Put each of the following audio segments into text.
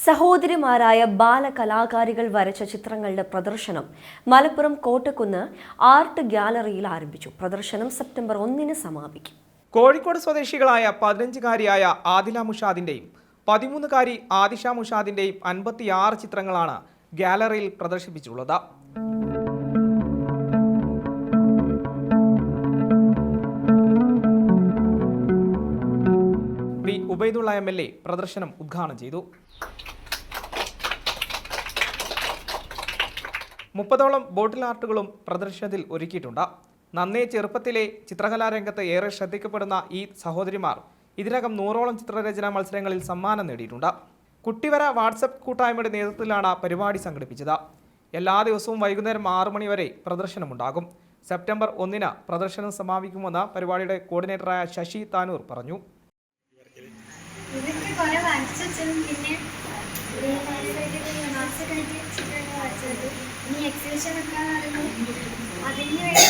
സഹോദരിമാരായ ബാലകലാകാരികൾ വരച്ച ചിത്രങ്ങളുടെ പ്രദർശനം മലപ്പുറം കോട്ടക്കുന്ന് ആർട്ട് ഗ്യാലറിയിൽ ആരംഭിച്ചു. പ്രദർശനം സെപ്റ്റംബർ 1 സമാപിക്കും. കോഴിക്കോട് സ്വദേശികളായ 15-കാരിയായ ആദില മുഷാദിന്റെയും 13-കാരി ആദിഷ മുഷാദിന്റെയും 56 ചിത്രങ്ങളാണ് ഗ്യാലറിയിൽ പ്രദർശിപ്പിച്ചിട്ടുള്ളത്. പി ഉബൈദുള്ള MLA പ്രദർശനം ഉദ്ഘാടനം ചെയ്തു. 30ഓളം ബോട്ടിൽ ആർട്ടുകളും പ്രദർശനത്തിൽ ഒരുക്കിയിട്ടുണ്ട്. നന്നേ ചെറുപ്പത്തിലെ ചിത്രകലാരംഗത്ത് ഏറെ ശ്രദ്ധിക്കപ്പെടുന്ന ഈ സഹോദരിമാർ ഇതിനകം 100ഓളം ചിത്രരചനാ മത്സരങ്ങളിൽ സമ്മാനം നേടിയിട്ടുണ്ട്. കുട്ടിവര വാട്സപ്പ് കൂട്ടായ്മയുടെ നേതൃത്വത്തിലാണ് പരിപാടി സംഘടിപ്പിച്ചത്. എല്ലാ ദിവസവും വൈകുന്നേരം 6 മണി വരെ പ്രദർശനമുണ്ടാകും. സെപ്റ്റംബർ 1 പ്രദർശനം സമാപിക്കുമെന്ന് പരിപാടിയുടെ കോർഡിനേറ്ററായ ശശി താനൂർ പറഞ്ഞു. എക്സിബിഷൻ അതിന് വേണ്ടി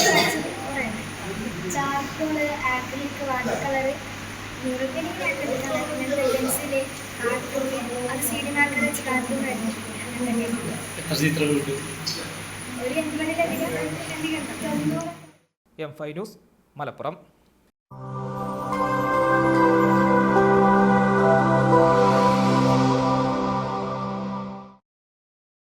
charcoal, acrylic, water colour, pencil, cartoon, അത് സി ഡി മാർക്കർ വെച്ച് കാർട്ടൂൺ വരച്ചു. ഒരു 80-ലധികം. M5 news, Malappuram.